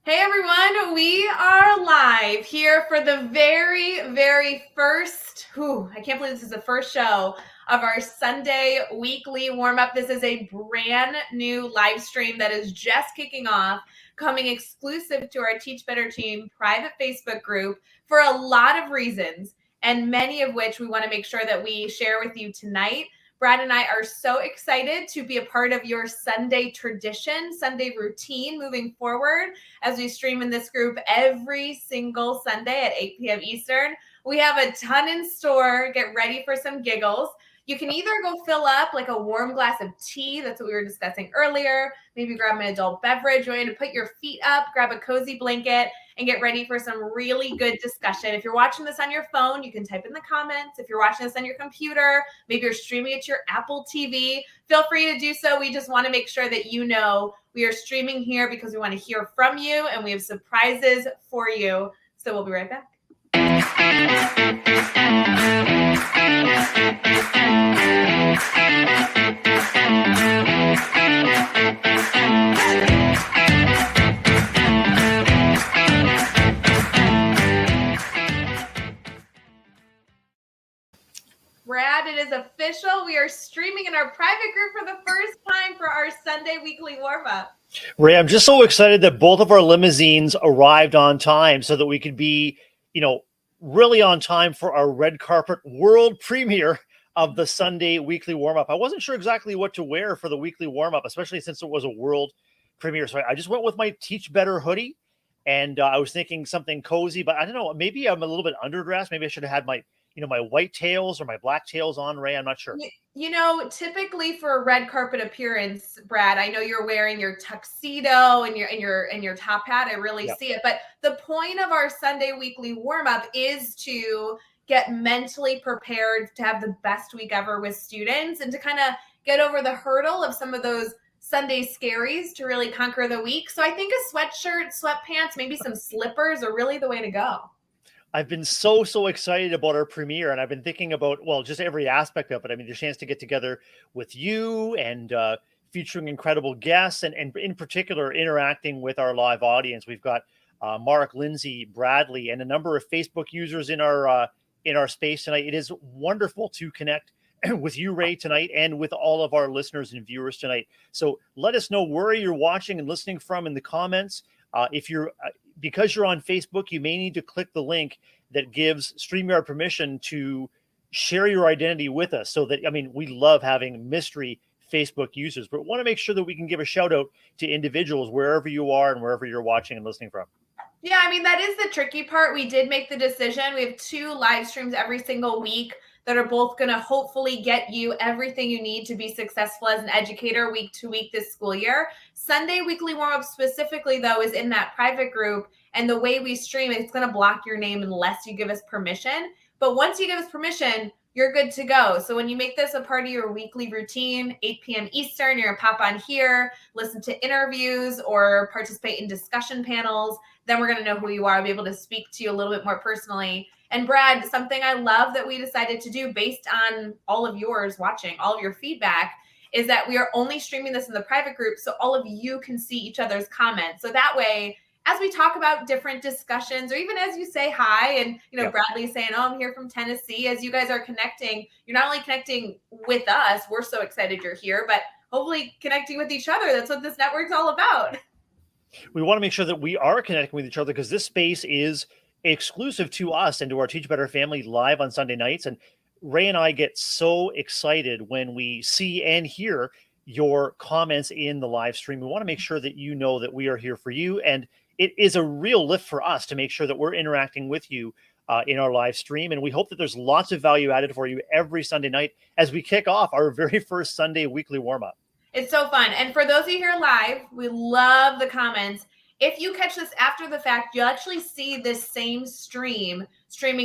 Hey everyone, we are live here for the very first, I can't believe this is the first show of our Sunday weekly warm-up. This is a brand new live stream that is just kicking off, coming exclusive to our Teach Better Team private Facebook group for a lot of reasons, and many of which we want to make sure that we share with you tonight. Brad and I are so excited to be a part of your Sunday tradition, Sunday routine moving forward as we stream in this group every single Sunday at 8 p.m. Eastern. We have a ton in store. Get ready for some giggles. You can either go fill up like a warm glass of tea. That's what we were discussing earlier. Maybe grab an adult beverage. You're going to put your feet up, grab a cozy blanket, and get ready for some really good discussion. If you're watching this on your phone, you can type in the comments. If you're watching this on your computer, maybe you're streaming it to your Apple TV, feel free to do so. We just want to make sure that you know we are streaming here because we want to hear from you and we have surprises for you. So we'll be right back. Brad, it is official. We are streaming in our private group for the first time for our Sunday weekly warm-up. Ray, I'm just so excited that both of our limousines arrived on time so that we could be, really on time for our red carpet world premiere of the Sunday weekly warm-up. I wasn't sure exactly what to wear for the weekly warm-up, especially since it was a world premiere. So I just went with my Teach Better hoodie, and I was thinking something cozy, but I don't know, maybe I'm a little bit underdressed. Maybe I should have had my my white tails or my black tails on, Ray. I'm not sure. Typically for a red carpet appearance, Brad, I know you're wearing your tuxedo and your top hat. I really see it. But the point of our Sunday weekly warm-up is to get mentally prepared to have the best week ever with students and to kind of get over the hurdle of some of those Sunday scaries to really conquer the week. So I think a sweatshirt, sweatpants, maybe some slippers are really the way to go. I've been so excited about our premiere, and I've been thinking about, just every aspect of it. I mean, the chance to get together with you and featuring incredible guests, and in particular, interacting with our live audience. We've got Mark, Lindsay, Bradley, and a number of Facebook users in our space tonight. It is wonderful to connect with you, Ray, tonight, and with all of our listeners and viewers tonight. So let us know where you're watching and listening from in the comments. If you're because you're on Facebook, you may need to click the link that gives StreamYard permission to share your identity with us. So that, we love having mystery Facebook users, but want to make sure that we can give a shout out to individuals wherever you are and wherever you're watching and listening from. Yeah, that is the tricky part. We did make the decision. We have 2 live streams every single week that are both going to hopefully get you everything you need to be successful as an educator week to week this school year. Sunday weekly warm-up specifically, though, is in that private group. And the way we stream, it's going to block your name unless you give us permission. But once you give us permission, you're good to go. So when you make this a part of your weekly routine, 8 p.m. Eastern, you're going to pop on here, listen to interviews or participate in discussion panels. Then we're going to know who you are. I'll be able to speak to you a little bit more personally. And Brad, something I love that we decided to do based on all of yours watching, all of your feedback, is that we are only streaming this in the private group so all of you can see each other's comments. So that way, as we talk about different discussions, or even as you say hi, and Bradley's saying, "Oh, I'm here from Tennessee," as you guys are connecting, you're not only connecting with us, we're so excited you're here, but hopefully connecting with each other. That's what this network's all about. We want to make sure that we are connecting with each other because this space is exclusive to us and to our Teach Better family live on Sunday nights. And Ray and I get so excited when we see and hear your comments in the live stream. We want to make sure that you know that we are here for you. And it is a real lift for us to make sure that we're interacting with you in our live stream. And we hope that there's lots of value added for you every Sunday night as we kick off our very first Sunday weekly warm-up. It's so fun. And for those of you here live, we love the comments. If you catch this after the fact, you'll actually see this same streaming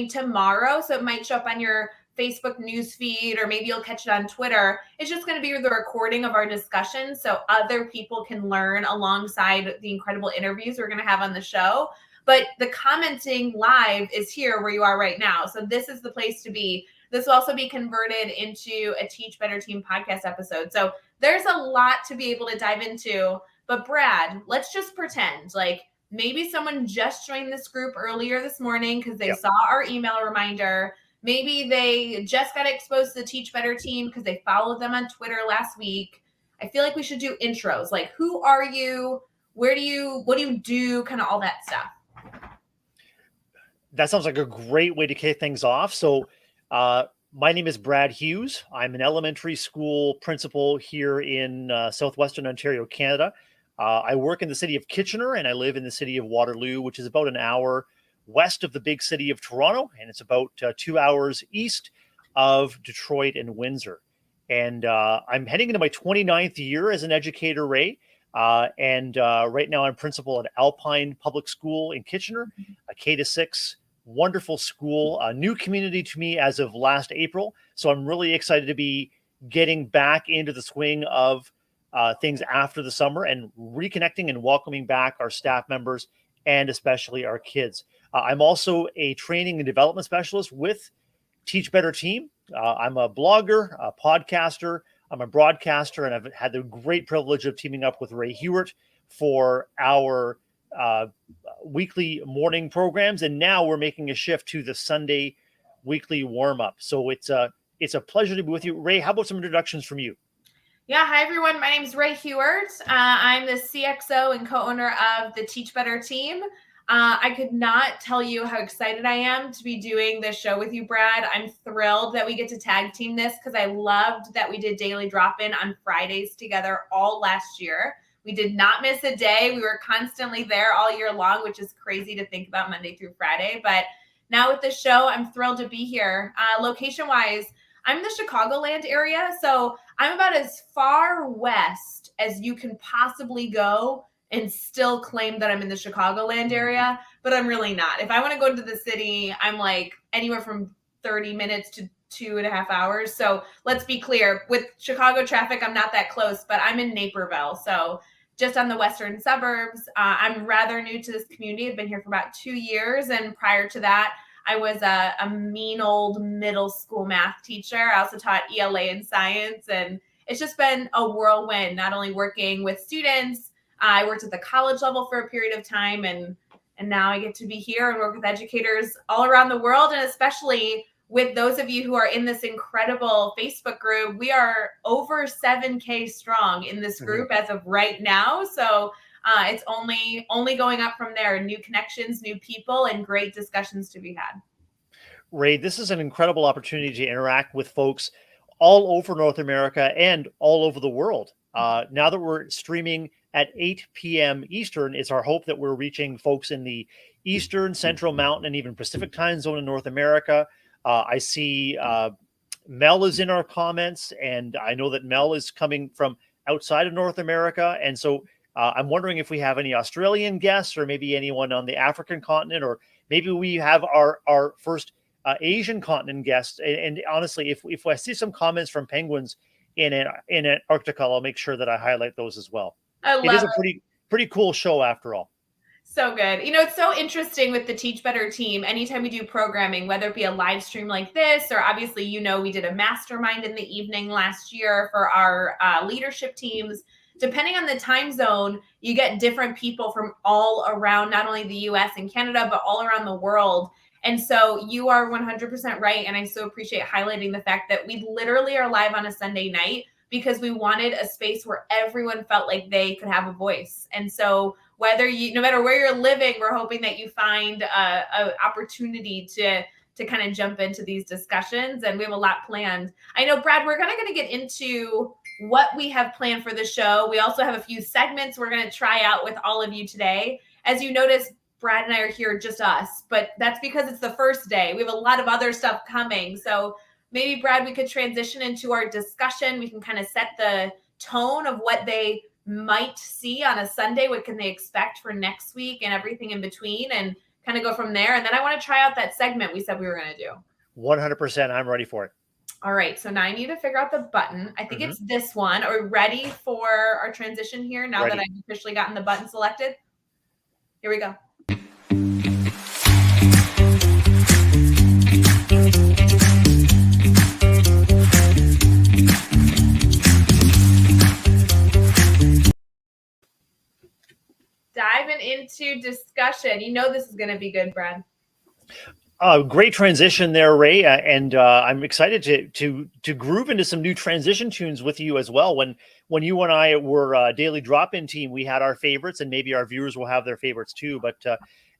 tomorrow. So it might show up on your Facebook news feed, or maybe you'll catch it on Twitter. It's just going to be the recording of our discussion so other people can learn alongside the incredible interviews we're going to have on the show. But the commenting live is here where you are right now. So this is the place to be. This will also be converted into a Teach Better Team podcast episode. So there's a lot to be able to dive into. But Brad, let's just pretend like Maybe someone just joined this group earlier this morning because they Yep. saw our email reminder. Maybe they just got exposed to the Teach Better team because they followed them on Twitter last week. I feel like we should do intros, like who are you? What do you do? Kind of all that stuff. That sounds like a great way to kick things off. So, my name is Brad Hughes. I'm an elementary school principal here in southwestern Ontario, Canada. I work in the city of Kitchener and I live in the city of Waterloo, which is about an hour west of the big city of Toronto, and it's about 2 hours east of Detroit and Windsor. And I'm heading into my 29th year as an educator, Ray. And right now I'm principal at Alpine Public School in Kitchener, a K-6 wonderful school, a new community to me as of last April. So I'm really excited to be getting back into the swing of things after the summer and reconnecting and welcoming back our staff members and especially our kids. I'm also a training and development specialist with Teach Better Team. I'm a blogger, a podcaster, I'm a broadcaster, and I've had the great privilege of teaming up with Ray Hughart for our weekly morning programs, and now we're making a shift to the Sunday weekly warm-up. So it's a pleasure to be with you. Ray, how about some introductions from you? Yeah, hi everyone. My name is Ray Hughart. I'm the CXO and co-owner of the Teach Better team. I could not tell you how excited I am to be doing this show with you, Brad. I'm thrilled that we get to tag team this because I loved that we did daily drop-in on Fridays together all last year. We did not miss a day. We were constantly there all year long, which is crazy to think about Monday through Friday. But now with the show, I'm thrilled to be here. Location-wise, I'm in the Chicagoland area, so I'm about as far west as you can possibly go and still claim that I'm in the Chicagoland area, but I'm really not. If I want to go to the city, I'm like anywhere from 30 minutes to 2.5 hours. So let's be clear, with Chicago traffic, I'm not that close, but I'm in Naperville. So just on the western suburbs. I'm rather new to this community. I've been here for about 2 years. And prior to that, I was a mean old middle school math teacher. I also taught ELA and science. And it's just been a whirlwind, not only working with students. I worked at the college level for a period of time. And now I get to be here and work with educators all around the world. And especially with those of you who are in this incredible Facebook group. We are over 7K strong in this group as of right now. So it's only going up from there. New connections, new people, and great discussions to be had. Ray, this is an incredible opportunity to interact with folks all over North America and all over the world. Now that we're streaming at 8 p.m. Eastern, it's our hope that we're reaching folks in the Eastern, Central, Mountain, and even Pacific time zone in North America. I see Mel is in our comments, and I know that Mel is coming from outside of North America. And so I'm wondering if we have any Australian guests or maybe anyone on the African continent, or maybe we have our first Asian continent guests. And honestly, if I see some comments from penguins in Antarctica, I'll make sure that I highlight those as well. It is a pretty cool show after all. So good. You know, it's so interesting with the Teach Better team. Anytime we do programming, whether it be a live stream like this, or obviously, you know, we did a mastermind in the evening last year for our leadership teams. Depending on the time zone, you get different people from all around, not only the US and Canada, but all around the world. And so you are 100% right. And I so appreciate highlighting the fact that we literally are live on a Sunday night because we wanted a space where everyone felt like they could have a voice. And so no matter where you're living, we're hoping that you find an opportunity to kind of jump into these discussions. And we have a lot planned. I know, Brad, we're going to get into what we have planned for the show. We also have a few segments we're going to try out with all of you today. As you notice, Brad and I are here, just us, but that's because it's the first day. We have a lot of other stuff coming. So maybe, Brad, we could transition into our discussion. We can kind of set the tone of what they might see on a Sunday. What can they expect for next week and everything in between, and kind of go from there. And then I want to try out that segment we said we were going to do. 100%. I'm ready for it. All right. So now I need to figure out the button. I think it's this one. Are we ready for our transition here now that I've officially gotten the button selected? Here we go. diving into discussion. You know this is going to be good, Brad. Great transition there, Ray, and I'm excited to groove into some new transition tunes with you as well. When you and I were a daily drop-in team, we had our favorites, and maybe our viewers will have their favorites too. But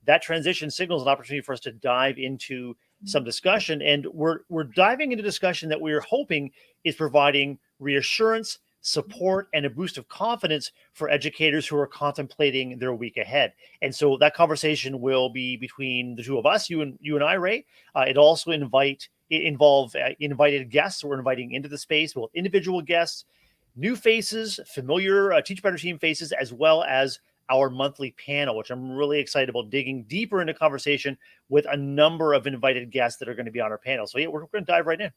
that transition signals an opportunity for us to dive into some discussion, and we're diving into discussion that we're hoping is providing reassurance, support, and a boost of confidence for educators who are contemplating their week ahead. And so that conversation will be between the two of us, you and I, Ray. It involve invited guests. We're inviting into the space, both individual guests, new faces, familiar Teach Better team faces, as well as our monthly panel, which I'm really excited about digging deeper into conversation with a number of invited guests that are going to be on our panel. So yeah, we're going to dive right in.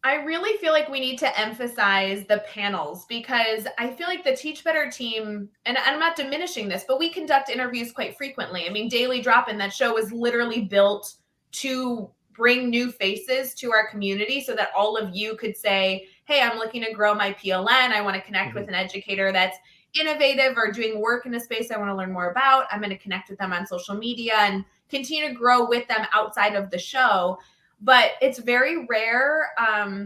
I really feel like we need to emphasize the panels because I feel like the Teach Better team, and I'm not diminishing this, but we conduct interviews quite frequently. I mean, Daily Drop In, that show was literally built to bring new faces to our community so that all of you could say, hey, I'm looking to grow my PLN. I want to connect with an educator that's innovative or doing work in a space I want to learn more about. I'm going to connect with them on social media and continue to grow with them outside of the show. But it's very rare,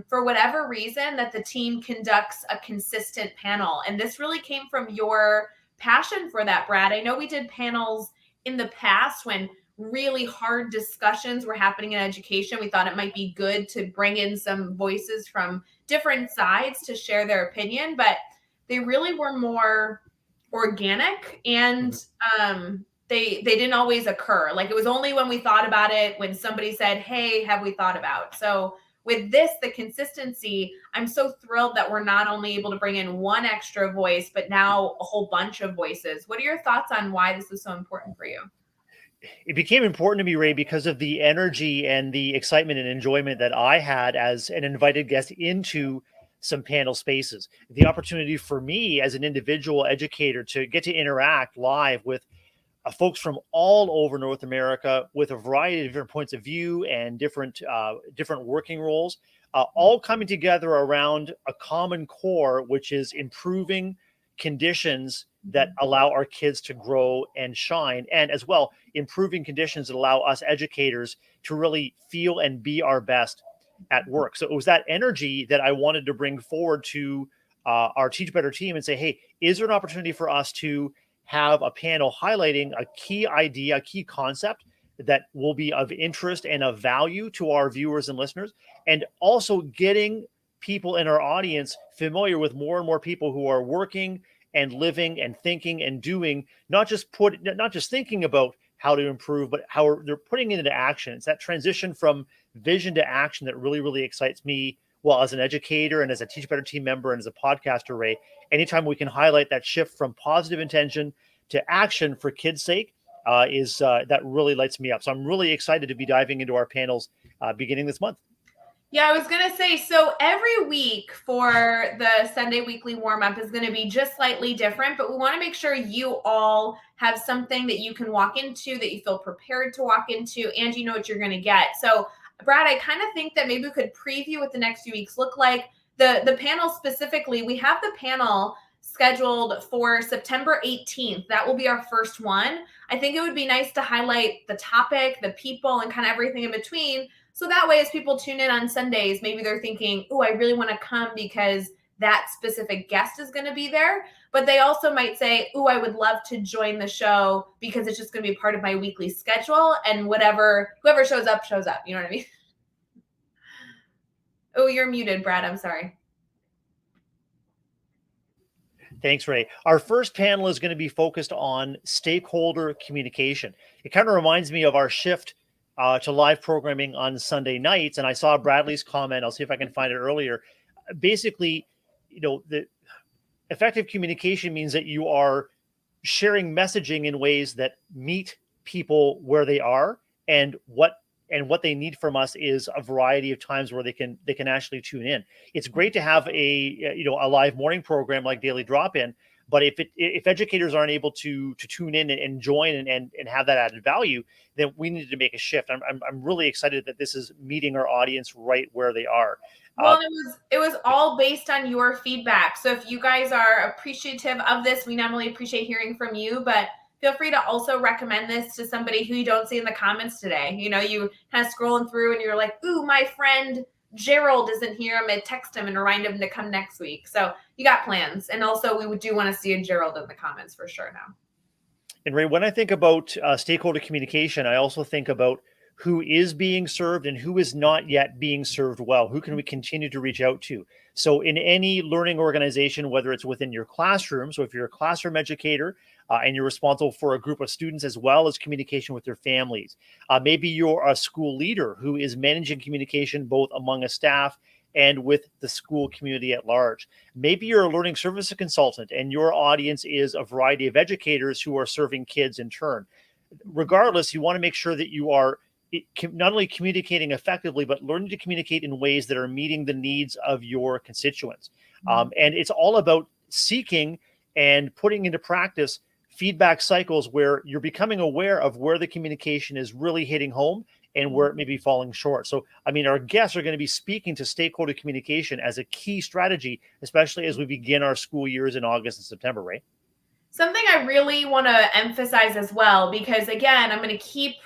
for whatever reason, that the team conducts a consistent panel. And this really came from your passion for that, Brad. I know we did panels in the past when really hard discussions were happening in education. We thought it might be good to bring in some voices from different sides to share their opinion, but they really were more organic and they didn't always occur. Like it was only when we thought about it, when somebody said, hey, have we thought about? So with this, the consistency, I'm so thrilled that we're not only able to bring in one extra voice, but now a whole bunch of voices. What are your thoughts on why this is so important for you? It became important to me, Ray, because of the energy and the excitement and enjoyment that I had as an invited guest into some panel spaces. The opportunity for me as an individual educator to get to interact live with folks from all over North America with a variety of different points of view and different working roles, all coming together around a common core, which is improving conditions that allow our kids to grow and shine, and as well improving conditions that allow us educators to really feel and be our best at work. So it was that energy that I wanted to bring forward to our Teach Better team and say, hey, is there an opportunity for us to have a panel highlighting a key idea, a key concept that will be of interest and of value to our viewers and listeners, and also getting people in our audience familiar with more and more people who are working and living and thinking and doing, not just thinking about how to improve, but how they're putting it into action. It's that transition from vision to action that really, really excites me. Well, as an educator and as a Teach Better team member and as a podcaster, Ray, anytime we can highlight that shift from positive intention to action for kids' sake, that really lights me up. So I'm really excited to be diving into our panels beginning this month. Yeah, I was going to say, so every week for the Sunday weekly warm up is going to be just slightly different, but we want to make sure you all have something that you can walk into, that you feel prepared to walk into, and you know what you're going to get. So, Brad, I kind of think that maybe we could preview what the next few weeks look like. The panel specifically, we have the panel scheduled for September 18th. That will be our first one. I think it would be nice to highlight the topic, the people, and kind of everything in between. So that way, as people tune in on Sundays, maybe they're thinking, oh, I really want to come because that specific guest is going to be there. But they also might say, oh, I would love to join the show because it's just going to be part of my weekly schedule. And whoever shows up, shows up. You know what I mean? Oh, you're muted, Brad. I'm sorry. Thanks, Ray. Our first panel is going to be focused on stakeholder communication. It kind of reminds me of our shift to live programming on Sunday nights. And I saw Bradley's comment. I'll see if I can find it earlier. Basically, the effective communication means that you are sharing messaging in ways that meet people where they are, and what they need from us is a variety of times where they can actually tune in. It's great to have a live morning program like Daily Drop In, but if educators aren't able to tune in and join and have that added value, then we need to make a shift. I'm really excited that this is meeting our audience right where they are. Well, it was all based on your feedback. So if you guys are appreciative of this, we not only appreciate hearing from you, but feel free to also recommend this to somebody who you don't see in the comments today. You know, you kind of scrolling through and you're like, ooh, my friend Gerald isn't here. I'm going to text him and remind him to come next week. So you got plans. And also we do want to see a Gerald in the comments for sure now. And Ray, when I think about stakeholder communication, I also think about who is being served and who is not yet being served well. Who can we continue to reach out to? So, in any learning organization, whether it's within your classroom, so if you're a classroom educator and you're responsible for a group of students as well as communication with their families, maybe you're a school leader who is managing communication both among a staff and with the school community at large. Maybe you're a learning services consultant and your audience is a variety of educators who are serving kids in turn. Regardless, you want to make sure that you are not only communicating effectively, but learning to communicate in ways that are meeting the needs of your constituents. And it's all about seeking and putting into practice feedback cycles where you're becoming aware of where the communication is really hitting home and where it may be falling short. So, I mean, our guests are going to be speaking to stakeholder communication as a key strategy, especially as we begin our school years in August and September, right? Something I really want to emphasize as well, because again, I'm going to keep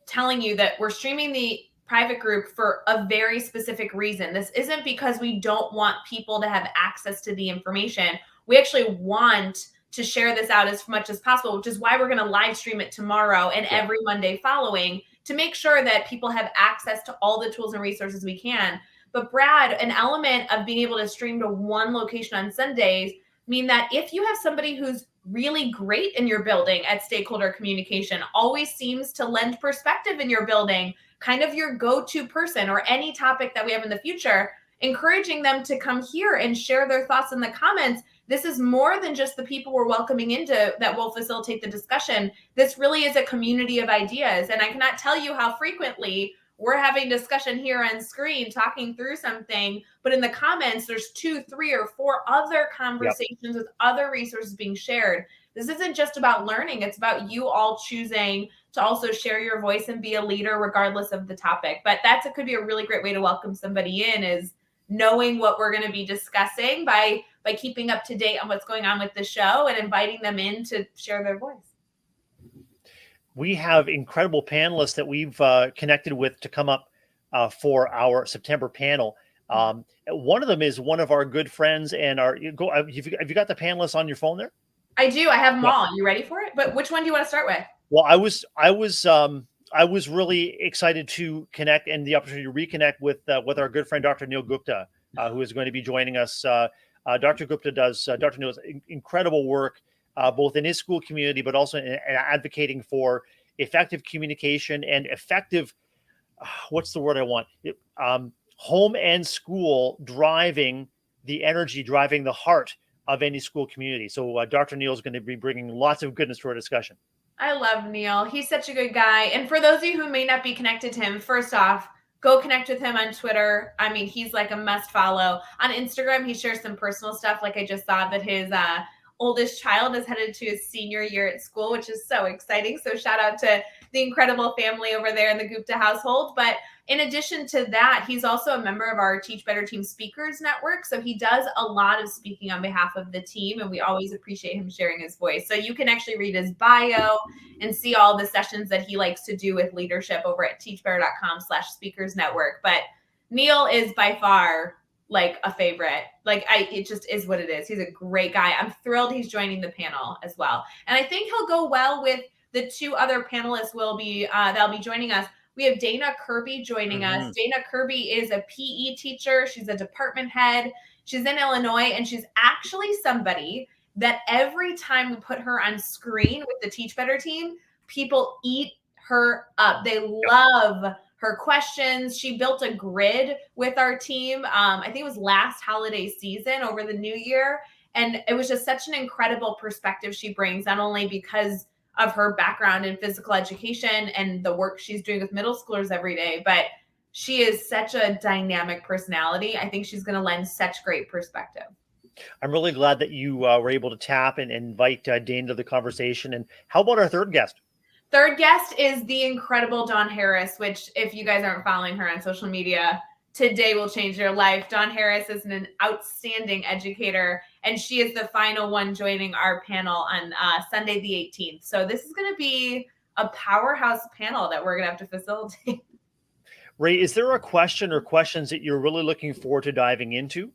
telling you that we're streaming the private group for a very specific reason. This isn't because we don't want people to have access to the information. We actually want to share this out as much as possible, which is why we're going to live stream it tomorrow and every Monday following to make sure that people have access to all the tools and resources we can. But Brad, an element of being able to stream to one location on Sundays mean that if you have somebody who's really great in your building at stakeholder communication, always seems to lend perspective in your building, kind of your go-to person or any topic that we have in the future, encouraging them to come here and share their thoughts in the comments. This is more than just the people we're welcoming into that will facilitate the discussion. This really is a community of ideas. And I cannot tell you how frequently we're having discussion here on screen, talking through something, but in the comments, there's 2, 3, or 4 other conversations with other resources being shared. This isn't just about learning. It's about you all choosing to also share your voice and be a leader regardless of the topic. But it could be a really great way to welcome somebody in, is knowing what we're going to be discussing by keeping up to date on what's going on with the show and inviting them in to share their voice. We have incredible panelists that we've connected with to come up for our September panel. One of them is one of our good friends, and have you got the panelists on your phone there? I do. I have them all. You ready for it? But which one do you want to start with? Well, I was really excited to connect and the opportunity to reconnect with our good friend Dr. Neil Gupta, who is going to be joining us. Dr. Gupta does incredible work both in his school community, but also in advocating for effective communication and effective, what's the word I want? Home and school driving the energy, driving the heart of any school community. So Dr. Neil is going to be bringing lots of goodness to our discussion. I love Neil. He's such a good guy. And for those of you who may not be connected to him, first off, go connect with him on Twitter. I mean, he's like a must follow. On Instagram, he shares some personal stuff. Like I just saw that his oldest child is headed to his senior year at school, which is so exciting. So shout out to the incredible family over there in the Gupta household. But in addition to that, he's also a member of our Teach Better Team Speakers Network. So he does a lot of speaking on behalf of the team, and we always appreciate him sharing his voice. So you can actually read his bio and see all the sessions that he likes to do with leadership over at teachbetter.com/speakers network. But Neil is by far like a favorite. It just is what it is. He's a great guy. I'm thrilled he's joining the panel as well. And I think he'll go well with the 2 other panelists that'll be joining us. We have Dana Kirby joining us. Dana Kirby is a PE teacher. She's a department head. She's in Illinois, and she's actually somebody that every time we put her on screen with the Teach Better team, people eat her up. They love her questions. She built a grid with our team. I think it was last holiday season over the new year. And it was just such an incredible perspective she brings, not only because of her background in physical education and the work she's doing with middle schoolers every day, but she is such a dynamic personality. I think she's going to lend such great perspective. I'm really glad that you were able to tap and invite Dane to the conversation. And how about our third guest? Third guest is the incredible Dawn Harris, which if you guys aren't following her on social media, today will change your life. Dawn Harris is an outstanding educator and she is the final one joining our panel on Sunday the 18th. So this is going to be a powerhouse panel that we're going to have to facilitate. Ray, is there a question or questions that you're really looking forward to diving into?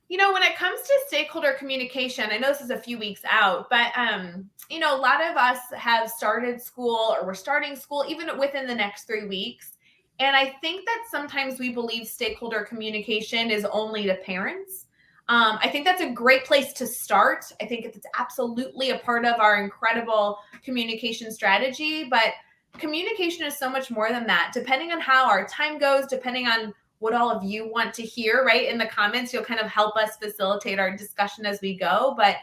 When it comes to stakeholder communication, I know this is a few weeks out, but a lot of us have started school or we're starting school even within the next 3 weeks. And I think that sometimes we believe stakeholder communication is only to parents. I think that's a great place to start. I think it's absolutely a part of our incredible communication strategy, but communication is so much more than that. Depending on how our time goes, depending on what all of you want to hear, right? In the comments, you'll kind of help us facilitate our discussion as we go. But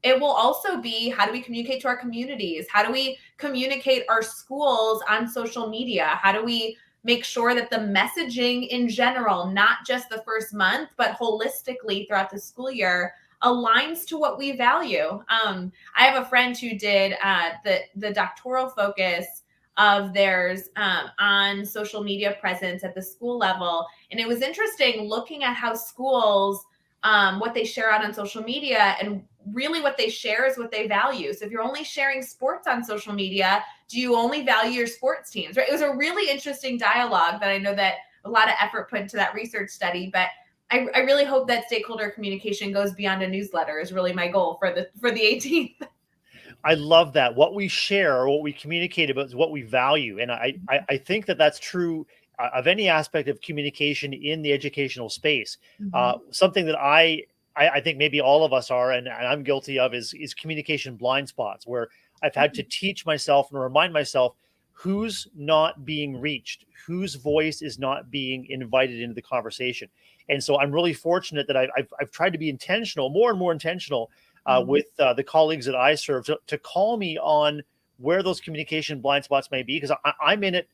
it will also be, how do we communicate to our communities? How do we communicate our schools on social media? How do we make sure that the messaging in general, not just the first month, but holistically throughout the school year, aligns to what we value? I have a friend who did the doctoral focus of theirs on social media presence at the school level. And it was interesting looking at how schools, what they share out on social media, and really what they share is what they value. So if you're only sharing sports on social media, do you only value your sports teams? Right? It was a really interesting dialogue that I know that a lot of effort put into that research study, but I really hope that stakeholder communication goes beyond a newsletter is really my goal for the 18th. I love that. What we share, what we communicate about is what we value. And I think that that's true of any aspect of communication in the educational space. Something that I think maybe all of us are, and I'm guilty of, is communication blind spots, where I've had to teach myself and remind myself who's not being reached, whose voice is not being invited into the conversation. And so I'm really fortunate that I've tried to be intentional, more and more intentional, with the colleagues that I serve, to call me on where those communication blind spots may be, because I'm in it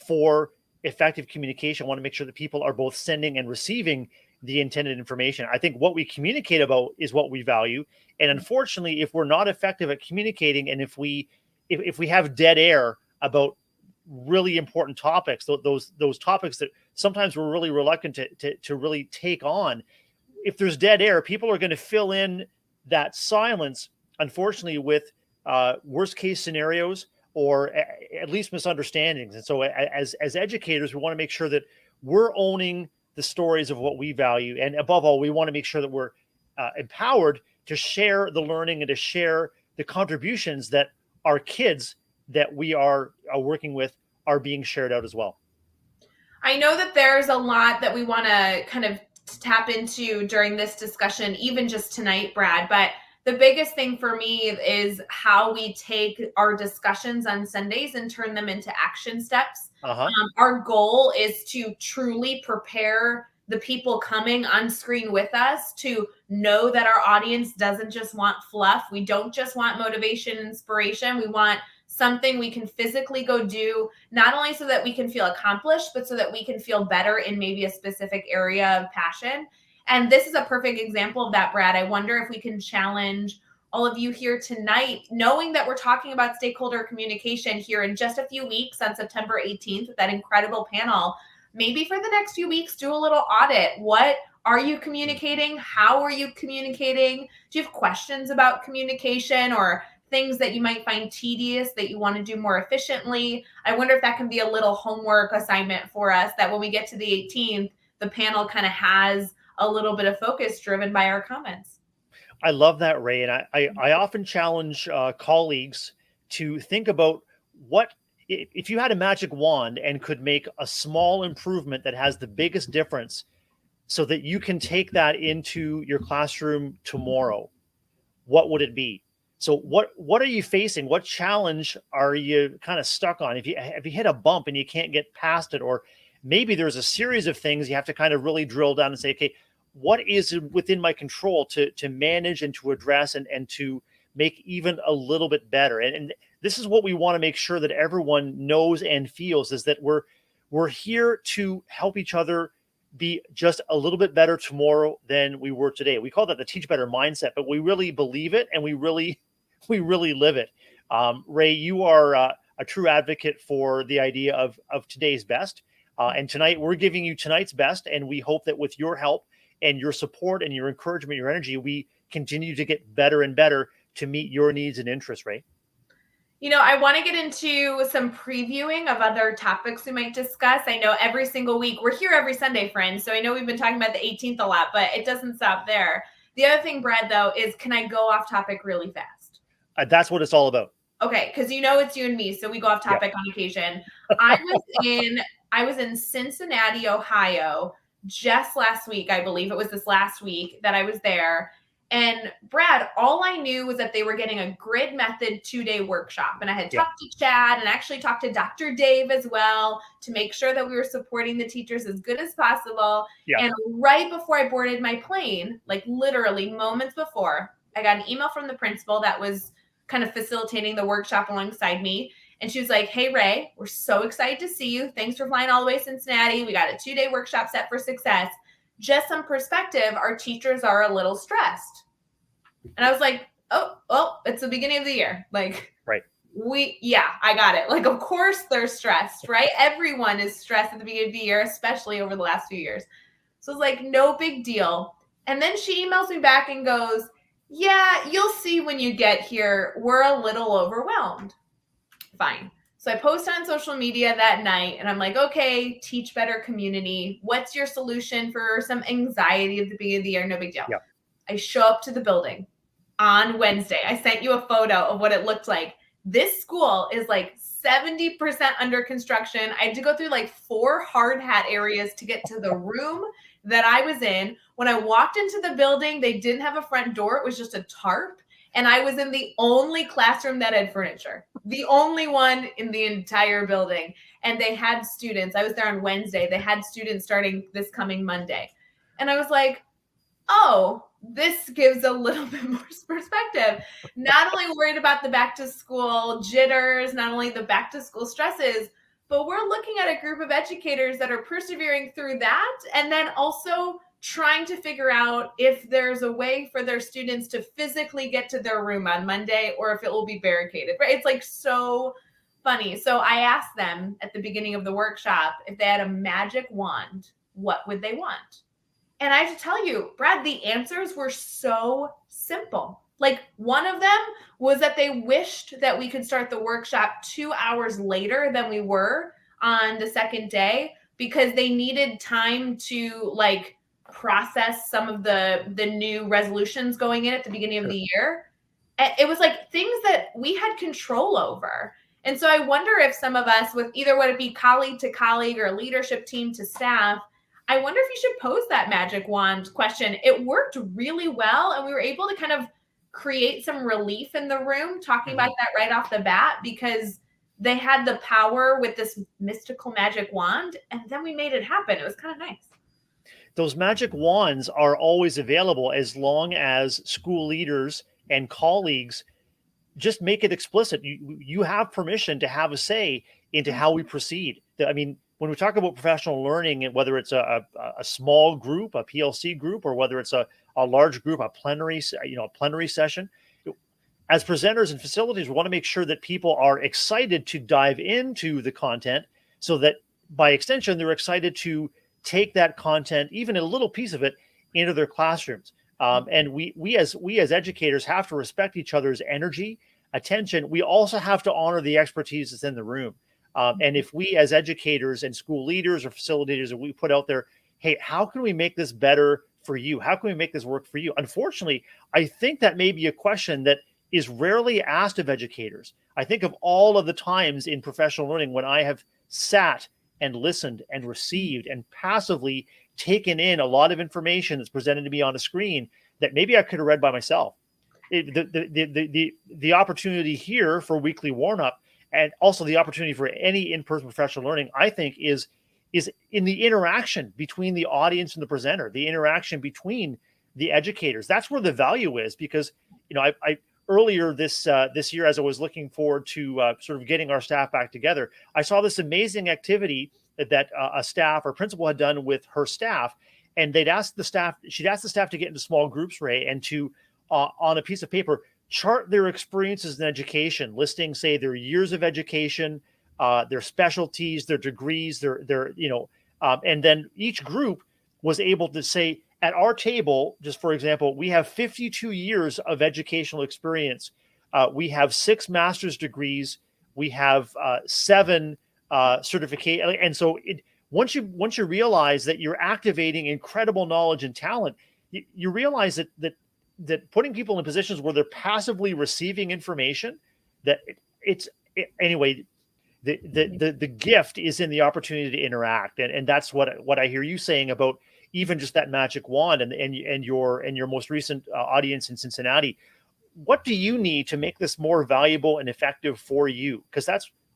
for effective communication. I want to make sure that people are both sending and receiving the intended information. I think what we communicate about is what we value. And unfortunately, if we're not effective at communicating, and if we have dead air about really important topics, those topics that sometimes we're really reluctant to really take on, if there's dead air, people are going to fill in that silence, unfortunately, with worst case scenarios, or at least misunderstandings. And so as educators, we want to make sure that we're owning the stories of what we value. And above all, we want to make sure that we're empowered to share the learning and to share the contributions that our kids that we are working with are being shared out as well. I know that there's a lot that we want to kind of tap into during this discussion, even just tonight, Brad. But the biggest thing for me is how we take our discussions on Sundays and turn them into action steps. Our goal is to truly prepare the people coming on screen with us to know that our audience doesn't just want fluff. We don't just want motivation, inspiration. We want something we can physically go do, not only so that we can feel accomplished, but so that we can feel better in maybe a specific area of passion. And this is a perfect example of that, Brad. I wonder if we can challenge all of you here tonight, knowing that we're talking about stakeholder communication here in just a few weeks on September 18th with that incredible panel. Maybe for the next few weeks, do a little audit. What are you communicating? How are you communicating? Do you have questions about communication or things that you might find tedious that you want to do more efficiently? I wonder if that can be a little homework assignment for us, that when we get to the 18th, the panel kind of has a little bit of focus driven by our comments. I love that, Ray. And I often challenge colleagues to think about what, if you had a magic wand and could make a small improvement that has the biggest difference, so that you can take that into your classroom tomorrow, what would it be? So what are you facing? What challenge are you kind of stuck on? If you hit a bump and you can't get past it, or maybe there's a series of things you have to kind of really drill down and say, okay, what is within my control to manage and to address and to make even a little bit better? And this is what we want to make sure that everyone knows and feels, is that we're here to help each other be just a little bit better tomorrow than we were today. We call that the Teach Better mindset, but we really believe it, and we really live it. Ray, you are a true advocate for the idea of today's best. And tonight we're giving you tonight's best. And we hope that with your help and your support and your encouragement, your energy, we continue to get better and better to meet your needs and interests, right? I want to get into some previewing of other topics we might discuss. I know every single week, we're here every Sunday, friends. So I know we've been talking about the 18th a lot, but it doesn't stop there. The other thing, Brad, though, is can I go off topic really fast? That's what it's all about. Okay, because it's you and me, so we go off topic on occasion. I was in Cincinnati, Ohio, just last week. I believe it was this last week that I was there. And Brad, all I knew was that they were getting a grid method 2-day workshop. And I had talked to Chad and actually talked to Dr. Dave as well to make sure that we were supporting the teachers as good as possible. And right before I boarded my plane, like literally moments before, I got an email from the principal that was kind of facilitating the workshop alongside me. And she was like, "Hey, Ray, we're so excited to see you. Thanks for flying all the way to Cincinnati. We got a 2-day workshop set for success. Just some perspective, our teachers are a little stressed." And I was like, oh, it's the beginning of the year. Like, right. I got it. Like, of course they're stressed, right? Everyone is stressed at the beginning of the year, especially over the last few years. So it's like, no big deal. And then she emails me back and goes, "Yeah, you'll see when you get here. We're a little overwhelmed." Fine. So I post on social media that night and I'm like, "Okay, teach better community. What's your solution for some anxiety at the beginning of the year?" No big deal. Yep. I show up to the building on Wednesday. I sent you a photo of what it looked like. This school is like 70% under construction. I had to go through like 4 hard hat areas to get to the room that I was in. When I walked into the building, they didn't have a front door. It was just a tarp. And I was in the only classroom that had furniture, the only one in the entire building. And they had students. I was there on Wednesday. They had students starting this coming Monday. And I was like, oh, this gives a little bit more perspective. Not only worried about the back to school jitters, not only the back to school stresses, but we're looking at a group of educators that are persevering through that and then also trying to figure out if there's a way for their students to physically get to their room on Monday or if it will be barricaded, right? It's like so funny. So I asked them at the beginning of the workshop if they had a magic wand, what would they want? And I have to tell you, Brad, the answers were so simple. Like one of them was that they wished that we could start the workshop 2 hours later than we were on the second day because they needed time to like process some of the new resolutions going in at the beginning of the year. It was like things that we had control over. And so I wonder if some of us with either would it be colleague to colleague or leadership team to staff, I wonder if you should pose that magic wand question. It worked really well. And we were able to kind of create some relief in the room talking about that right off the bat because they had the power with this mystical magic wand. And then we made it happen. It was kind of nice. Those magic wands are always available as long as school leaders and colleagues just make it explicit. You have permission to have a say into how we proceed. I mean, when we talk about professional learning, and whether it's a small group, a PLC group, or whether it's a large group, a plenary session, as presenters and facilitators, we want to make sure that people are excited to dive into the content so that by extension, they're excited to take that content, even a little piece of it, into their classrooms. And we as educators have to respect each other's energy, attention. We also have to honor the expertise that's in the room. And if we as educators and school leaders or facilitators, we put out there, hey, how can we make this better for you? How can we make this work for you? Unfortunately, I think that may be a question that is rarely asked of educators. I think of all of the times in professional learning when I have sat and listened and received and passively taken in a lot of information that's presented to me on a screen that maybe I could have read by myself. The opportunity here for weekly warm-up and also the opportunity for any in-person professional learning, I think, is in the interaction between the audience and the presenter, the interaction between the educators. That's where the value is, because I earlier this year, as I was looking forward to sort of getting our staff back together, I saw this amazing activity that a staff or principal had done with her staff, and she'd asked the staff to get into small groups, Ray, and to on a piece of paper chart their experiences in education, listing, say, their years of education, their specialties, their degrees, and then each group was able to say, at our table, just for example, we have 52 years of educational experience. We have 6 master's degrees. We have 7 certificate. And so once you realize that you're activating incredible knowledge and talent, you realize that putting people in positions where they're passively receiving information, that anyway, the gift is in the opportunity to interact, and that's what I hear you saying about even just that magic wand and your most recent audience in Cincinnati. What do you need to make this more valuable and effective for you? Because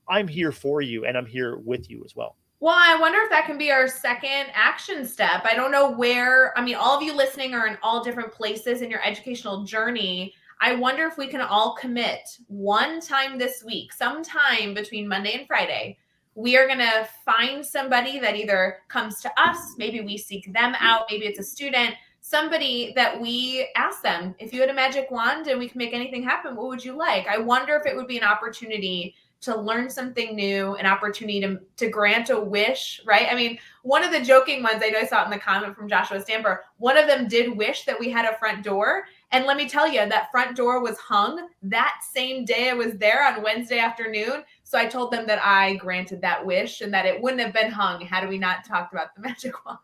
I'm here for you, and I'm here with you as well. Well, I wonder if that can be our second action step. I don't know where, I mean, all of you listening are in all different places in your educational journey. I wonder if we can all commit one time this week, sometime between Monday and Friday. We are going to find somebody that either comes to us, maybe we seek them out, maybe it's a student, somebody that we ask them, if you had a magic wand and we can make anything happen, what would you like? I wonder if it would be an opportunity to learn something new, an opportunity to grant a wish, right? I mean, one of the joking ones, I know I saw it in the comment from Joshua Stamper, one of them did wish that we had a front door. And let me tell you, that front door was hung that same day I was there on Wednesday afternoon. So I told them that I granted that wish and that it wouldn't have been hung had we not talked about the magic wand.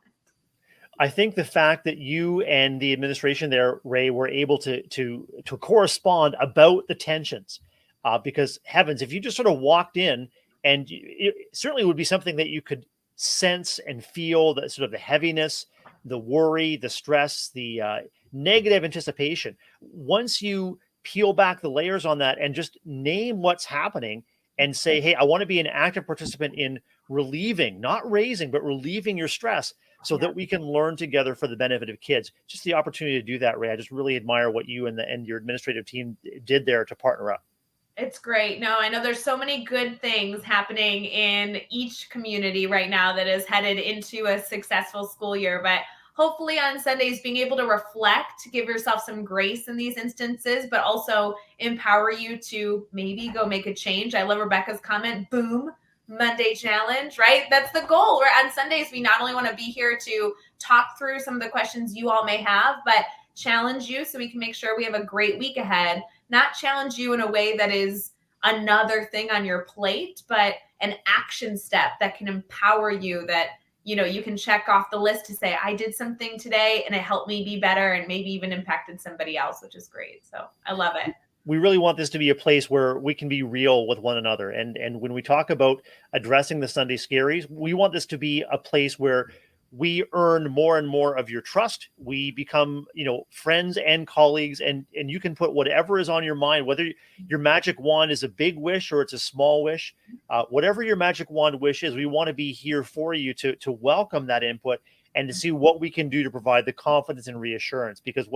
I think the fact that you and the administration there, Ray, were able to correspond about the tensions, because heavens, if you just sort of walked in, and it certainly would be something that you could sense and feel, that sort of the heaviness, the worry, the stress, the negative anticipation. Once you peel back the layers on that and just name what's happening and say, hey, I want to be an active participant in relieving, not raising, but relieving your stress, so that we can learn together for the benefit of kids. Just the opportunity to do that, Ray. I just really admire what you and your administrative team did there to partner up. It's great. No, I know there's so many good things happening in each community right now that is headed into a successful school year. But hopefully on Sundays, being able to reflect, give yourself some grace in these instances, but also empower you to maybe go make a change. I love Rebecca's comment, boom, Monday challenge, right? That's the goal. Where on Sundays, we not only want to be here to talk through some of the questions you all may have, but challenge you so we can make sure we have a great week ahead. Not challenge you in a way that is another thing on your plate, but an action step that can empower you, that you can check off the list to say, I did something today and it helped me be better and maybe even impacted somebody else, which is great. So I love it. We really want this to be a place where we can be real with one another. And when we talk about addressing the Sunday scaries, we want this to be a place where we earn more and more of your trust. We become, friends and colleagues, and you can put whatever is on your mind, whether your magic wand is a big wish or it's a small wish, whatever your magic wand wish is, we want to be here for you to welcome that input and to see what we can do to provide the confidence and reassurance. Because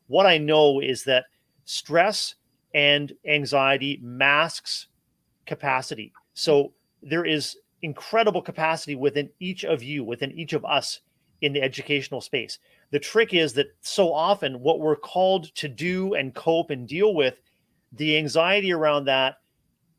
what I know is that stress and anxiety masks capacity. So there is incredible capacity within each of you, within each of us in the educational space. The trick is that so often what we're called to do and cope and deal with, the anxiety around that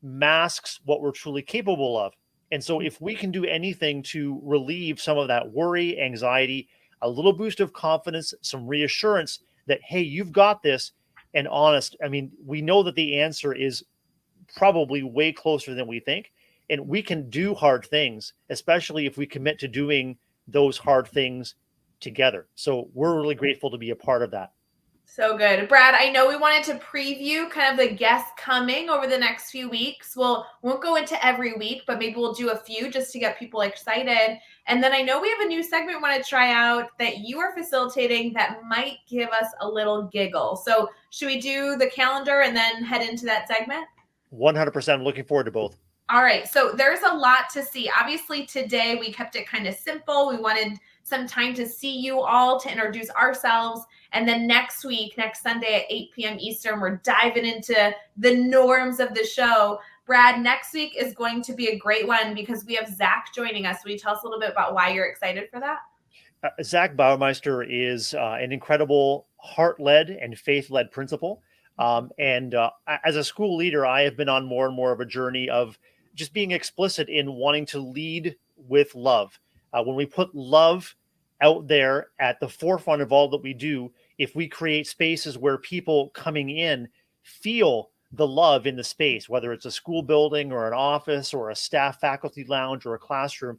masks what we're truly capable of. And so if we can do anything to relieve some of that worry, anxiety, a little boost of confidence, some reassurance that, hey, you've got this, and honest, I mean, we know that the answer is probably way closer than we think. And we can do hard things, especially if we commit to doing those hard things together. So we're really grateful to be a part of that. So good. Brad, I know we wanted to preview kind of the guests coming over the next few weeks. Won't go into every week, but maybe we'll do a few just to get people excited. And then I know we have a new segment we want to try out that you are facilitating that might give us a little giggle. So should we do the calendar and then head into that segment? 100%. I'm looking forward to both. All right. So there's a lot to see. Obviously, today we kept it kind of simple. We wanted some time to see you all, to introduce ourselves. And then next week, next Sunday at 8 p.m. Eastern, we're diving into the norms of the show. Brad, next week is going to be a great one because we have Zach joining us. Will you tell us a little bit about why you're excited for that? Zach Baumeister is an incredible heart-led and faith-led principal. And as a school leader, I have been on more and more of a journey of just being explicit in wanting to lead with love. When we put love out there at the forefront of all that we do if we create spaces where people coming in feel the love in the space, whether it's a school building or an office or a staff faculty lounge or a classroom.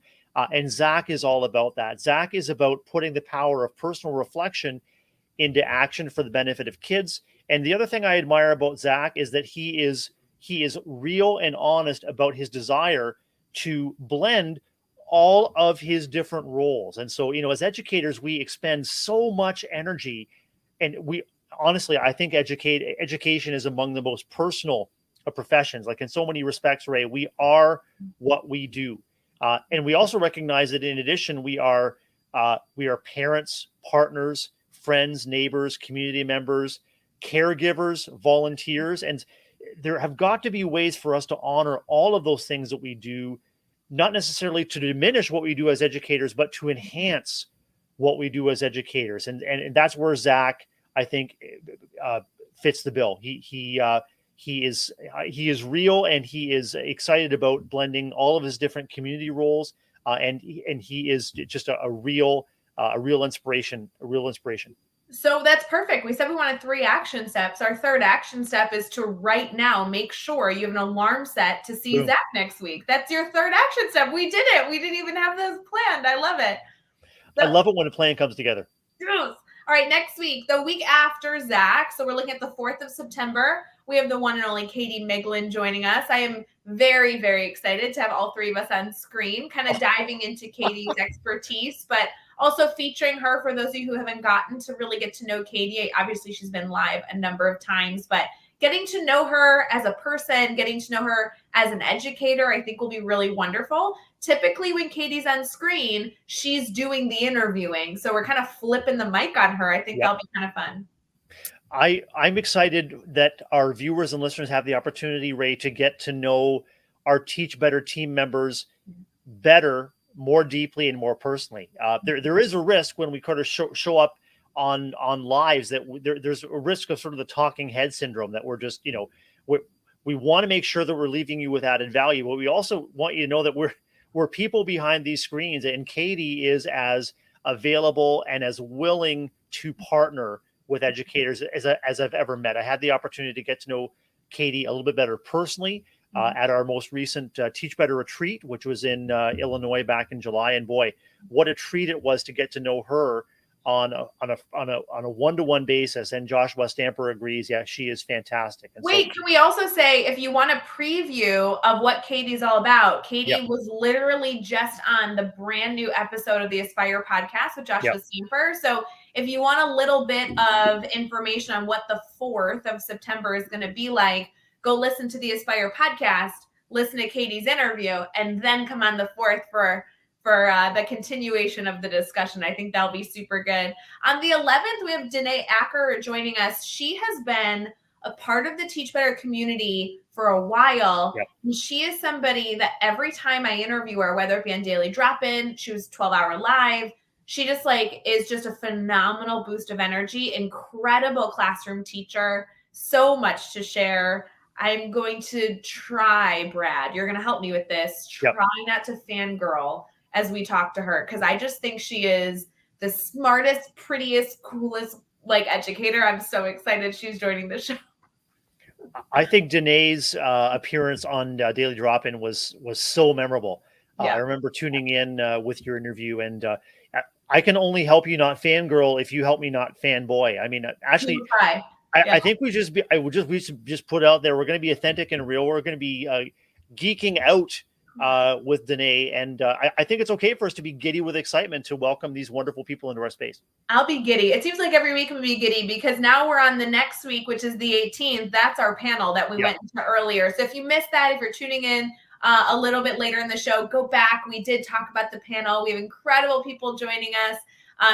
And Zach is all about that. Zach is about putting the power of personal reflection into action for the benefit of kids. And the other thing I admire about Zach is that he is real and honest about his desire to blend all of his different roles. And so, as educators, we expend so much energy, and we honestly, I think education is among the most personal of professions. Like in so many respects, Ray, we are what we do, and we also recognize that in addition, we are parents, partners, friends, neighbors, community members, caregivers, volunteers, and there have got to be ways for us to honor all of those things that we do, not necessarily to diminish what we do as educators, but to enhance what we do as educators. And that's where Zach, I think, fits the bill. He is real, and he is excited about blending all of his different community roles, and he is just a real inspiration. A real inspiration. So that's perfect. We said we wanted 3 action steps. Our third action step is to right now make sure you have an alarm set to see Boom. Zach next week. That's your third action step. We did it. We didn't even have those planned. I love it. I love it when a plan comes together. Yes. All right, next week, the week after Zach, so we're looking at the 4th of September, we have the one and only Katie Miglin joining us. I am very, very excited to have all 3 of us on screen, kind of diving into Katie's expertise, but also featuring her for those of you who haven't gotten to really get to know Katie. Obviously, she's been live a number of times, but getting to know her as a person, getting to know her as an educator, I think will be really wonderful. Typically, when Katie's on screen, she's doing the interviewing. So we're kind of flipping the mic on her. I think that'll be kind of fun. I'm excited that our viewers and listeners have the opportunity, Ray, to get to know our Teach Better team members better, more deeply, and more personally. There is a risk when we kind of show up on lives that there's a risk of sort of the talking head syndrome, that we're just, we want to make sure that we're leaving you with added value, but we also want you to know that we're people behind these screens, and Katie is as available and as willing to partner with educators as I've ever met. I had the opportunity to get to know Katie a little bit better personally at our most recent Teach Better retreat, which was in Illinois back in July. And boy, what a treat it was to get to know her on a one-to-one basis. And Joshua Stamper agrees. Yeah, she is fantastic. And Wait, can we also say, if you want a preview of what Katie's all about, Katie was literally just on the brand new episode of the Aspire podcast with Joshua Stamper. So if you want a little bit of information on what the 4th of September is going to be like, go listen to the Aspire podcast, listen to Katie's interview, and then come on the 4th for the continuation of the discussion. I think that'll be super good. On the 11th, we have Danae Acker joining us. She has been a part of the Teach Better community for a while. And she is somebody that every time I interview her, whether it be on Daily Drop-In, she was 12-hour live, she just is just a phenomenal boost of energy, incredible classroom teacher, so much to share. I'm going to try, Brad, you're going to help me with this, try not to fangirl as we talk to her, because I just think she is the smartest, prettiest, coolest educator. I'm so excited she's joining the show. I think Danae's appearance on Daily Drop-In was so memorable. I remember tuning in with your interview, and I can only help you not fangirl if you help me not fanboy. I mean, actually, I think we should just put out there, we're going to be authentic and real. We're going to be geeking out with Danae, and I think it's okay for us to be giddy with excitement to welcome these wonderful people into our space. I'll be giddy. It seems like every week I'm going to be giddy, because now we're on the next week, which is the 18th. That's our panel that we went into earlier. So if you missed that, if you're tuning in a little bit later in the show, go back. We did talk about the panel. We have incredible people joining us.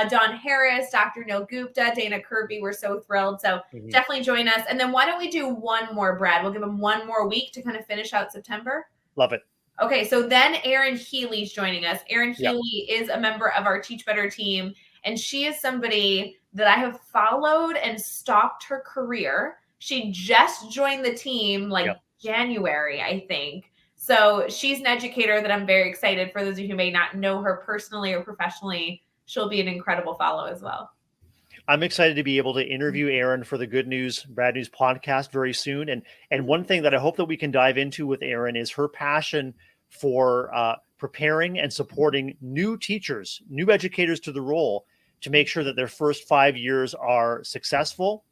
Dawn Harris, Dr. Neil Gupta, Dana Kirby. We're so thrilled. So definitely join us. And then why don't we do one more, Brad? We'll give them one more week to kind of finish out September. Love it. Okay, so then Erin Healy's joining us. Erin Healy is a member of our Teach Better team, and she is somebody that I have followed and stalked her career. She just joined the team January, I think. So she's an educator that I'm very excited for. Those of you who may not know her personally or professionally, she'll be an incredible follow as well. I'm excited to be able to interview Erin for the Good News, Bad News podcast very soon. And one thing that I hope that we can dive into with Erin is her passion for preparing and supporting new teachers, new educators to the role to make sure that their first 5 years are successful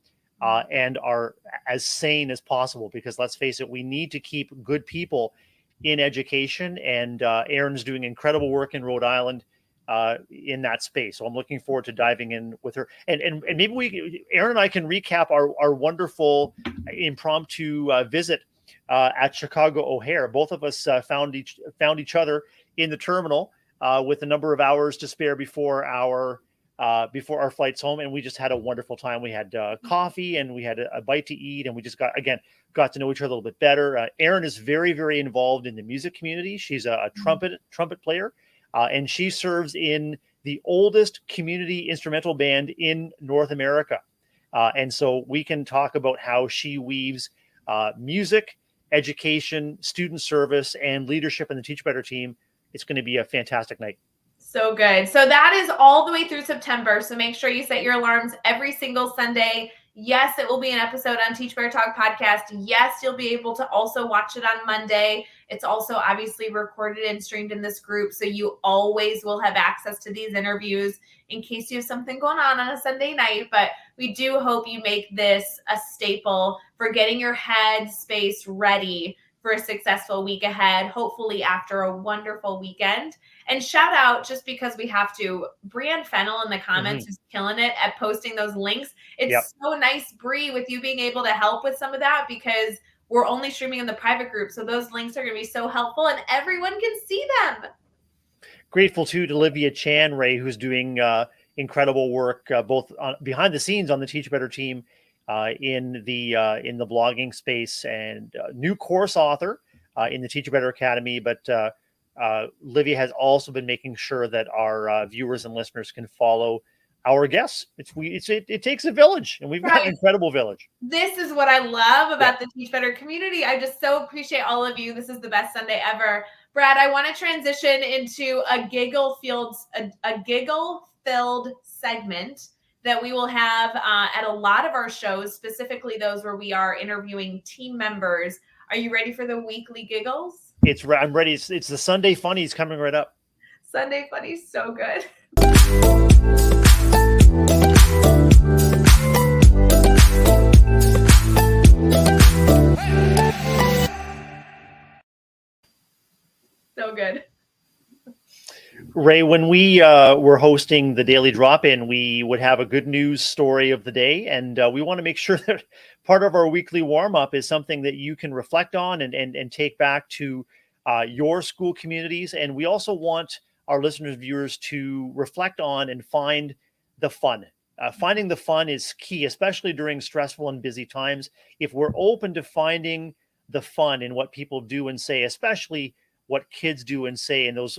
and are as sane as possible. Because let's face it, we need to keep good people in education. And Erin's doing incredible work in Rhode Island in that space. So I'm looking forward to diving in with her. And maybe Erin and I can recap our wonderful impromptu visit at Chicago O'Hare. Both of us found each other in the terminal with a number of hours to spare before our flights home, and we just had a wonderful time. We had coffee and we had a bite to eat, and we just got to know each other a little bit better. Erin is very, very involved in the music community. She's a trumpet player. And she serves in the oldest community instrumental band in North America. And so we can talk about how she weaves music, education, student service, and leadership in the Teach Better team. It's going to be a fantastic night. So good. So that is all the way through September. So make sure you set your alarms every single Sunday. Yes, it will be an episode on Teach Better Talk podcast. Yes, you'll be able to also watch it on Monday. It's also obviously recorded and streamed in this group. So you always will have access to these interviews in case you have something going on a Sunday night. But we do hope you make this a staple for getting your head space ready for a successful week ahead, hopefully after a wonderful weekend. And shout out, just because we have to, Brianne Fennell in the comments is killing it at posting those links. It's so nice, Brie, with you being able to help with some of that, because we're only streaming in the private group. So those links are going to be so helpful and everyone can see them. Grateful too to Olivia Chan, Ray, who's doing incredible work both behind the scenes on the Teach Better team in the blogging space, and new course author in the Teach Better Academy. But Livia has also been making sure that our viewers and listeners can follow our guests. It takes a village, and we've got an incredible village. This is what I love about the Teach Better community. I just so appreciate all of you. This is the best Sunday ever. Brad, I want to transition into a giggle-filled segment that we will have at a lot of our shows, specifically those where we are interviewing team members. Are you ready for the weekly giggles? I'm ready. It's the Sunday Funnies coming right up. Sunday Funnies, so good. So good. Ray, when we were hosting the Daily Drop-In, we would have a good news story of the day, and we want to make sure that part of our weekly warm-up is something that you can reflect on and take back to your school communities. And we also want our listeners, viewers, to reflect on and find the fun. Finding the fun is key, especially during stressful and busy times. If we're open to finding the fun in what people do and say, especially what kids do and say in those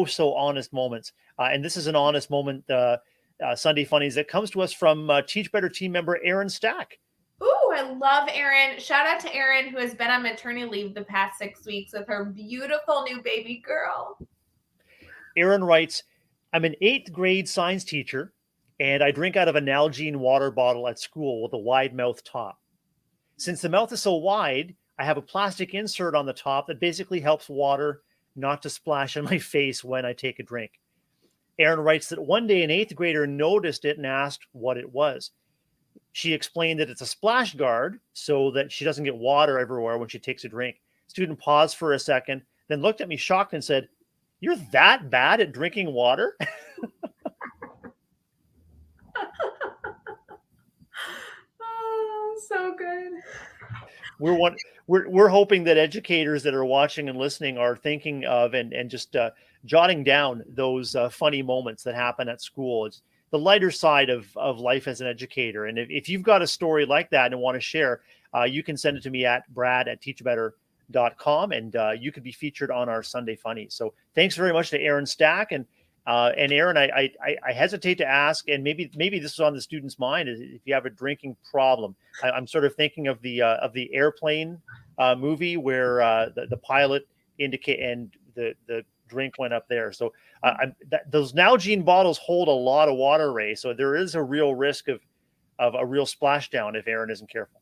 so honest moments. And this is an honest moment, Sunday Funnies, that comes to us from Teach Better team member Erin Stack. Ooh, I love Erin. Shout out to Erin, who has been on maternity leave the past 6 weeks with her beautiful new baby girl. Erin writes, I'm an 8th grade science teacher, and I drink out of a Nalgene water bottle at school with a wide mouth top. Since the mouth is so wide, I have a plastic insert on the top that basically helps water not to splash in my face when I take a drink. Erin writes that one day an 8th grader noticed it and asked what it was. She explained that it's a splash guard so that she doesn't get water everywhere when she takes a drink. Student paused for a second, then looked at me shocked and said, "You're that bad at drinking water?" Oh, so good. We're hoping that educators that are watching and listening are thinking of and just jotting down those funny moments that happen at school. It's the lighter side of life as an educator. And if you've got a story like that and want to share, you can send it to me at brad@teachbetter.com, and you could be featured on our Sunday Funnies. So thanks very much to Erin Stack. And Erin, I hesitate to ask, and maybe this is on the student's mind, is if you have a drinking problem. I'm sort of thinking of the Airplane movie where the pilot indicate and the drink went up there. So those Nalgene bottles hold a lot of water, Ray. So there is a real risk of a real splashdown if Aaron isn't careful.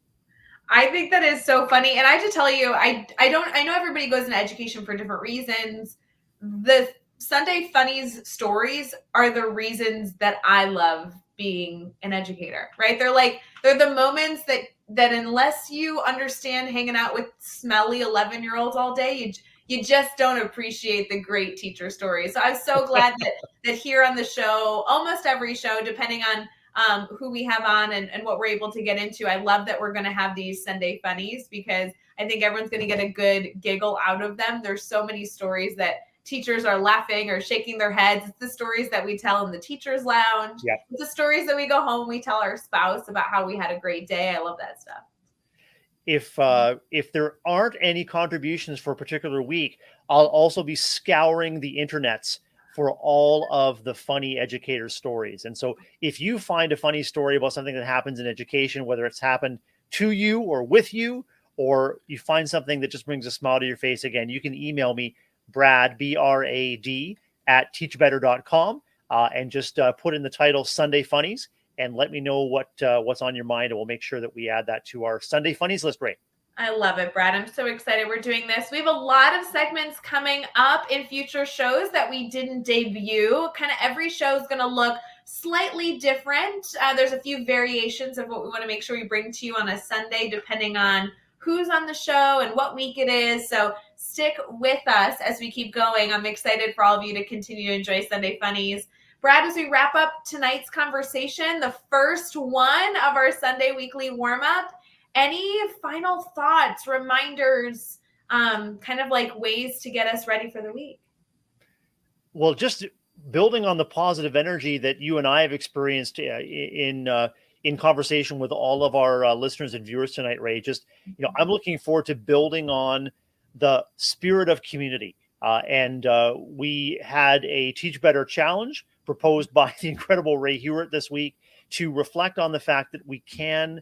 I think that is so funny. And I have to tell you, I know everybody goes into education for different reasons. The Sunday Funnies stories are the reasons that I love being an educator, right? They're the moments that unless you understand hanging out with smelly 11-year-olds all day, you just don't appreciate the great teacher stories. So I'm so glad that here on the show, almost every show, depending on who we have on and what we're able to get into. I love that we're going to have these Sunday funnies because I think everyone's going to get a good giggle out of them. There's so many stories that teachers are laughing or shaking their heads. It's the stories that we tell in the teacher's lounge. Yeah. It's the stories that we go home, we tell our spouse about how we had a great day. I love that stuff. If there aren't any contributions for a particular week, I'll also be scouring the internets for all of the funny educator stories. And so if you find a funny story about something that happens in education, whether it's happened to you or with you, or you find something that just brings a smile to your face, again, you can email me, Brad, BRAD, at teachbetter.com, and just put in the title Sunday Funnies and let me know what's on your mind, and we'll make sure that we add that to our Sunday Funnies list, Ray. I love it, Brad. I'm so excited we're doing this. We have a lot of segments coming up in future shows that we didn't debut. Kind of every show is going to look slightly different. There's a few variations of what we want to make sure we bring to you on a Sunday, depending on who's on the show and what week it is. So stick with us as we keep going. I'm excited for all of you to continue to enjoy Sunday Funnies. Brad, as we wrap up tonight's conversation, the first one of our Sunday weekly warm-up, any final thoughts, reminders, kind of like ways to get us ready for the week? Well, just building on the positive energy that you and I have experienced in conversation with all of our listeners and viewers tonight, Ray. Just, I'm looking forward to building on the spirit of community. And we had a Teach Better challenge proposed by the incredible Ray Hughart this week to reflect on the fact that we can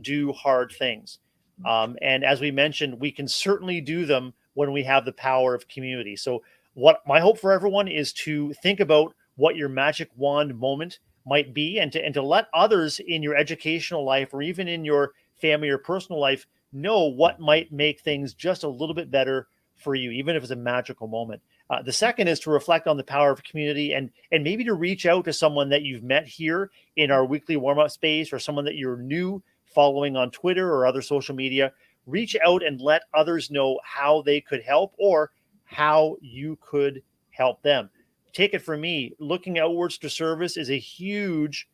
do hard things. And as we mentioned, we can certainly do them when we have the power of community. So what my hope for everyone is to think about what your magic wand moment might be, and to let others in your educational life or even in your family or personal life know what might make things just a little bit better for you, even if it's a magical moment. The second is to reflect on the power of community, and maybe to reach out to someone that you've met here in our weekly warm-up space, or someone that you're new following on Twitter or other social media. Reach out and let others know how they could help or how you could help them. Take it from me, looking outwards to service is a huge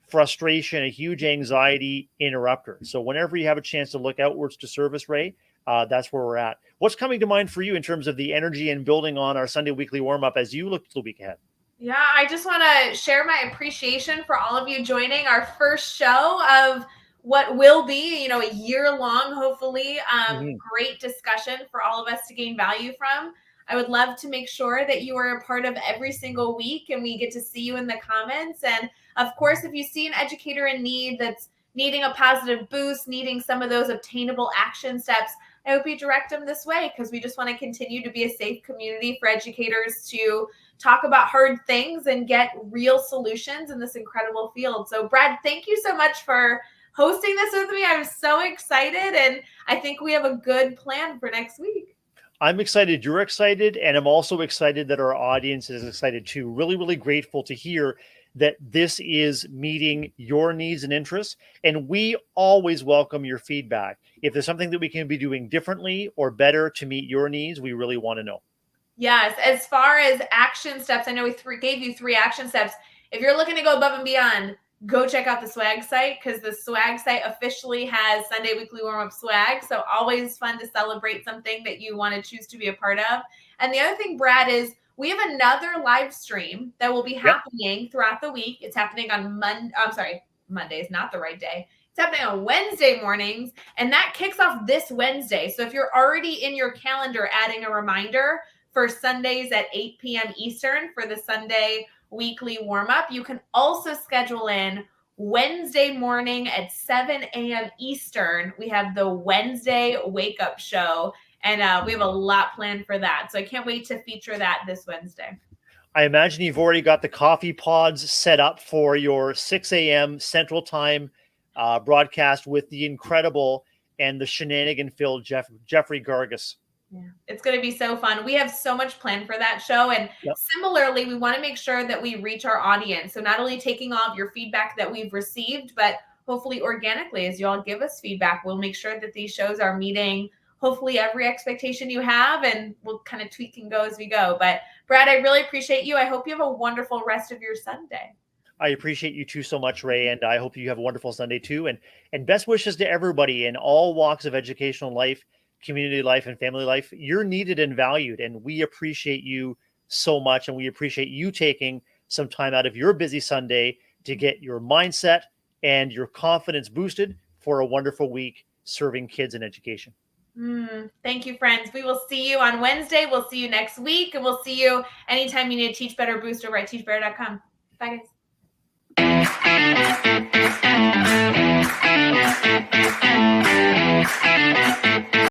frustration, a huge anxiety interrupter. So whenever you have a chance to look outwards to service, Ray, that's where we're at. What's coming to mind for you in terms of the energy and building on our Sunday weekly warm-up as you look to the week ahead? Yeah, I just want to share my appreciation for all of you joining our first show of what will be, a year long, hopefully, great discussion for all of us to gain value from. I would love to make sure that you are a part of every single week and we get to see you in the comments. And of course, if you see an educator in need that's needing a positive boost, needing some of those obtainable action steps, I hope you direct them this way, because we just want to continue to be a safe community for educators to talk about hard things and get real solutions in this incredible field. So Brad, thank you so much for hosting this with me. I'm so excited, and I think we have a good plan for next week. I'm excited. You're excited. And I'm also excited that our audience is excited too. Really, really grateful to hear that this is meeting your needs and interests. And we always welcome your feedback. If there's something that we can be doing differently or better to meet your needs, we really want to know. Yes. As far as action steps, I know we gave you 3 action steps. If you're looking to go above and beyond, go check out the swag site, because the swag site officially has Sunday Weekly Warm-Up swag. So always fun to celebrate something that you want to choose to be a part of. And the other thing, Brad, is we have another live stream that will be happening throughout the week. It's happening on Monday is not the right day. It's happening on Wednesday mornings, and that kicks off this Wednesday. So if you're already in your calendar adding a reminder for Sundays at 8 p.m. Eastern for the Sunday weekly warm-up, you can also schedule in Wednesday morning at 7 a.m. Eastern. We have the Wednesday wake-up show, And we have a lot planned for that. So I can't wait to feature that this Wednesday. I imagine you've already got the coffee pods set up for your 6 a.m. Central Time broadcast with the incredible and the shenanigan-filled Jeffrey Gargas. Yeah, it's going to be so fun. We have so much planned for that show. And similarly, we want to make sure that we reach our audience. So not only taking all of your feedback that we've received, but hopefully organically, as you all give us feedback, we'll make sure that these shows are meeting hopefully every expectation you have, and we'll kind of tweak and go as we go. But Brad, I really appreciate you. I hope you have a wonderful rest of your Sunday. I appreciate you too so much, Ray, and I hope you have a wonderful Sunday too. And best wishes to everybody in all walks of educational life, community life, and family life. You're needed and valued, and we appreciate you so much. And we appreciate you taking some time out of your busy Sunday to get your mindset and your confidence boosted for a wonderful week serving kids in education. Thank you, friends. We will see you on Wednesday. We'll see you next week, and we'll see you anytime you need a Teach Better boost over at teachbetter.com. Bye, guys.